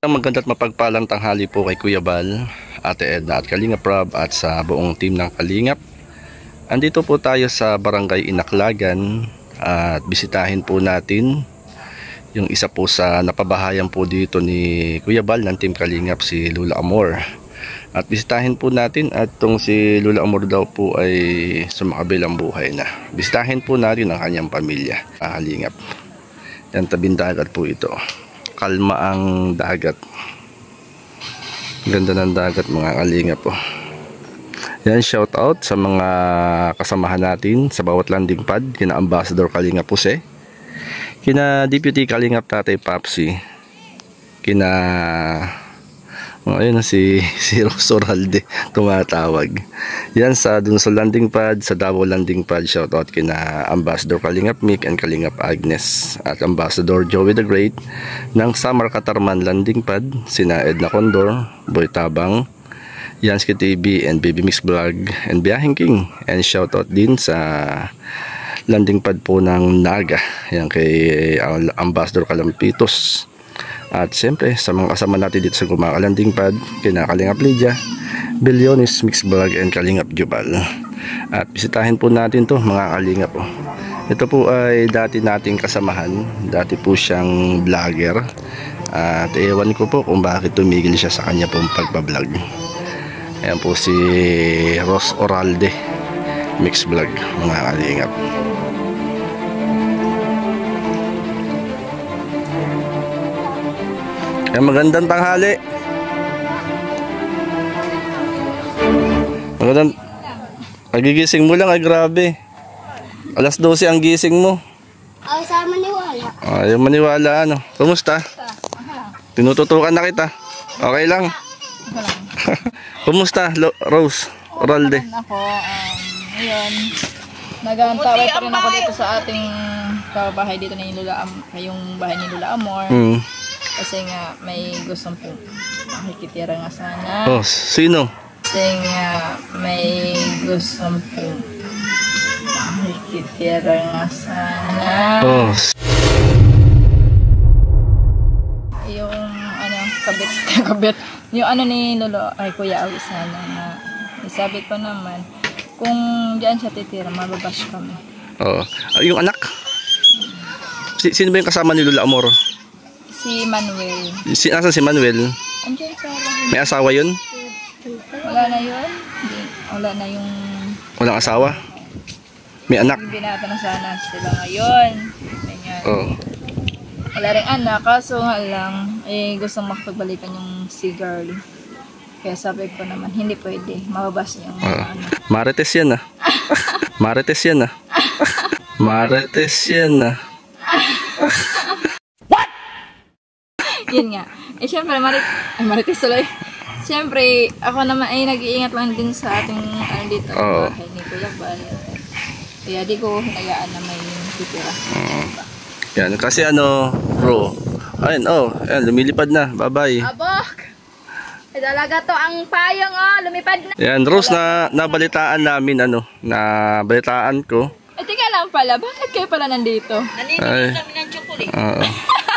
Maganda at mapagpalang tanghali po kay Kuya Bal, Ate Edna at Kalingap Rob at sa buong team ng Kalingap. Andito po tayo sa Barangay Inaklagan at bisitahin po natin yung isa po sa napabahayan po dito ni Kuya Bal ng team Kalingap, si Lula Amor. At bisitahin po natin at tong si Lula Amor daw po ay sumakabilang buhay na. Bisitahin po natin ang kanyang pamilya, Kalingap. Yan, tabing dagat po ito. Kalma ang dagat. Ganda ng dagat mga Kalingap po. Yan, shout out sa mga kasamahan natin sa bawat landing pad, kina Ambassador Kalingap Jose, kina Deputy Kalingap Tatay Papsi, kina ayun si Rosoralde tumatawag. Yan dun sa landing pad, sa Davao landing pad, shout out kina Ambassador Kalingap Mick and Kalingap Agnes at Ambassador Joey the Great ng Samar Katarman landing pad, sina Edna Condor, Boy Tabang, Yansky TV and Baby Mix Vlog and Biyahing King. And shout out din sa landing pad po ng Naga, yan kay Ambassador Kalampitos. At siyempre sa mga kasama natin dito sa Gumaka landing pad, kina Kalingap Lydia, Billionis Mix Vlog and Kalingap Jubal. At bisitahin po natin to mga Kalingap po. Ito po ay dati nating kasamahan, dati po siyang vlogger. At ewan ko po kung bakit tumigil siya sa kanya pong pagbablog. Ayan po si Ros Oralde Mix Vlog mga Kalingap. Ayan, magandang tanghali. Magandang pagigising mo lang ay grabe. Alas 12 ang gising mo. Ay, sa maniwala. Ayaw maniwala ano. Kumusta? Tinututukan na kita. Okay lang. Kumusta Rose Oralde? Ako, ngayon, nag-antaway pa rin ako dito sa ating bahay dito ni Lula, yung bahay ni Lula Amor. Kasi nga may gustong po makikitira nga sana. Oh, sino? Kasi nga may gustong po makikitira nga sana. Oh. Yung kabit. Yung ni Lolo ay Kuya Awi sana nga. Sabi ko naman, kung diyan siya titira, mababash kami. Oh. Yung anak? Sino ba yung kasama ni Lula Amor? Si Manuel. Nasaan si Manuel? Andiyan sa bahay. May asawa yun? Wala na yun? Hindi. Wala na yung... Walang asawa? May anak? Binata na sana sila ngayon. Ganyan. Oh. Wala rin anak, kaso nga lang, gustong makapagbalikan yung si girl. Kaya sabi ko naman, hindi pwede. Mababas niya yung ano. Marites yan ah. Marites yan ah. Marites yan ah. Yun nga. Siyempre, marites tuloy. Siyempre, ako naman ay nag-iingat lang din sa ating dito bahay ni Kuya Bal. Kaya di ko hinayaan na may titira. Yan, kasi bro. Ayun, ayan, lumilipad na. Bye-bye. Abok! Talaga to ang payong, lumipad na. Yan, Rose, nabalitaan namin, nabalitaan ko. Tika lang pala, bakit kayo pala nandito? Nandito kami ng chocolate.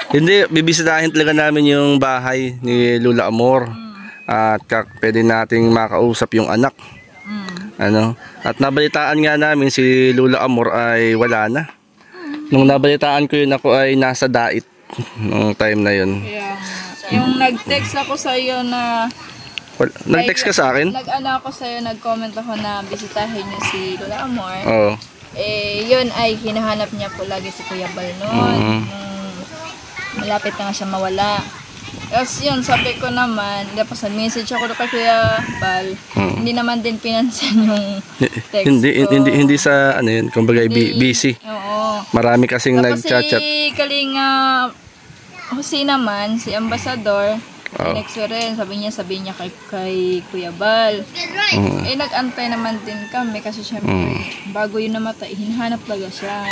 Hindi, bibisitahin talaga namin yung bahay ni Lula Amor. At pwede nating makausap yung anak. At nabalitaan nga namin si Lula Amor ay wala na. Nung nabalitaan ko yun, ako ay nasa Dait nung time na yun. Yung nag-text ako sa iyo na... Nag-text ka sa akin? Ako sa iyo, nag-comment ako na bisitahin niyo si Lula Amor. Oo. Yun ay hinahanap niya po lagi si Kuya Bal noon. Malapit na nga siya mawala. Tapos yun, sabi ko naman, tapos nag-message ako kay Kuya Bal, hindi naman din pinansin yung text ko. Hindi sa yun, kumbaga busy. Oo. Marami kasing nag-chat. Tapos si Kalingap Jose naman, si Ambassador, next rin, sabi niya kay Kuya Bal. Nag-antay naman din kami kasi syempre, bago yun namatay, hinahanap talaga siya.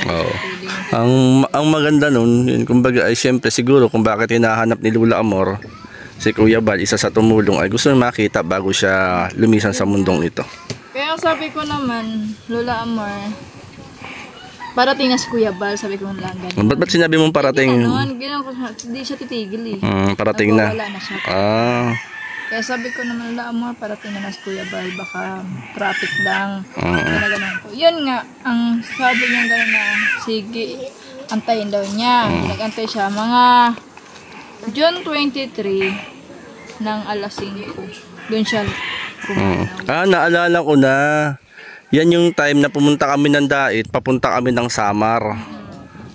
Ang maganda nun, yun, kumbaga ay syempre siguro kung bakit hinahanap ni Lula Amor si Kuya Bal, isa sa tumulong ay gusto niya makita bago siya lumisan sa mundong ito. Kaya sabi ko naman, Lula Amor, parating na si Kuya Bal, sabi ko lang ganun. Ba't sinabi mong parating? Gano'n ko, hindi siya titigil eh. Parating na. Wala na siya. Kaya sabi ko naman, Amor, parating na si Kuya Bal, baka traffic lang. Ganun ko. Yun nga, ang sabi niya gano'n na, sige, antayin daw niya. Nag-antay siya, mga June 23 ng alas 5. Doon siya kumanaw. Naalala ko na. Yan yung time na pumunta kami ng Dait, papunta kami ng Samar.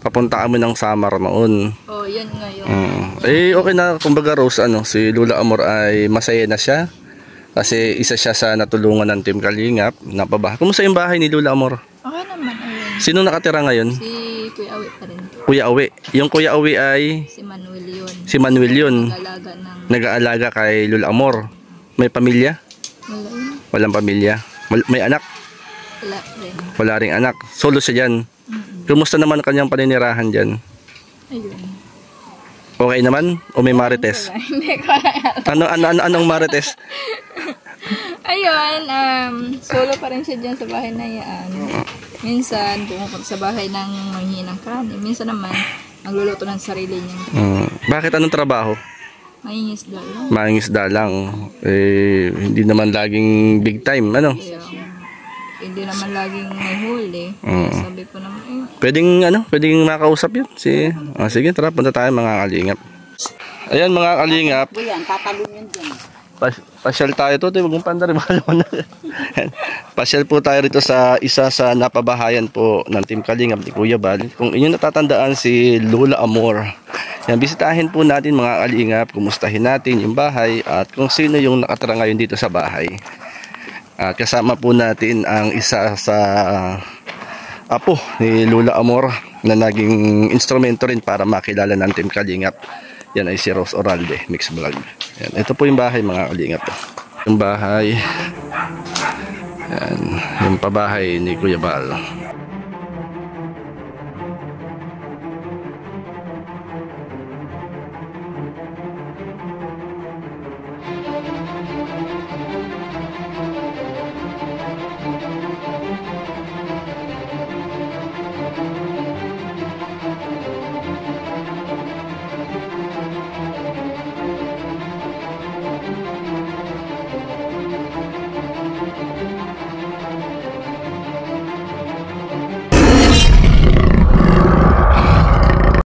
Papunta kami ng Samar noon. Oh, yan ngayon. Okay na, kumbaga Rose, si Lula Amor ay masaya na siya. Kasi isa siya sa natulungan ng Team Kalingap. Napabahay. Kumusta yung bahay ni Lula Amor? Okay naman, ayun. Sino nakatira ngayon? Si Kuya Awi pa rin. Kuya Awi. Yung Kuya Awi ay? Si Manuel yun. Si Manuel yun. Nag-aalaga kay Lula Amor. May pamilya? Wala yun. Walang pamilya. May anak? Wala rin. Wala ring anak. Solo siya dyan. Kumusta naman kanyang paninirahan dyan? Ayun. Okay naman? O may marites? Hindi ko Anong marites? Ayun, solo pa rin siya dyan sa bahay na yan. Minsan, pumupunta sa bahay ng manghihinang kanin. Minsan naman, nagluluto ng sarili niya. Bakit anong trabaho? Mangingisda lang. Mangingisda lang. Hindi naman laging big time, Kaya, hindi naman laging may huli. Sabi ko naman, Pwedeng makausap yun. Sige, tara, punta tayo mga kalingap. Ayan mga kalingap. Buyan, tatalon yun dyan. Pasyal tayo to, wag mong pandari. Pasyal po tayo rito sa isa sa napabahayan po ng Team Kalingap ni Kuya Bal. Kung inyong natatandaan si Lula Amor. Yan, bisitahin po natin mga kalingap, kumustahin natin yung bahay at kung sino yung nakatira ngayon dito sa bahay. At kasama po natin ang isa sa apo ni Lula Amor na naging instrumento rin para makilala ng Team Kalingap. Yan ay si Rose Oralde, Mix Vlog. Yan, ito po yung bahay mga kalingap. Yung bahay. Yan, yung pabahay ni Kuya Bal.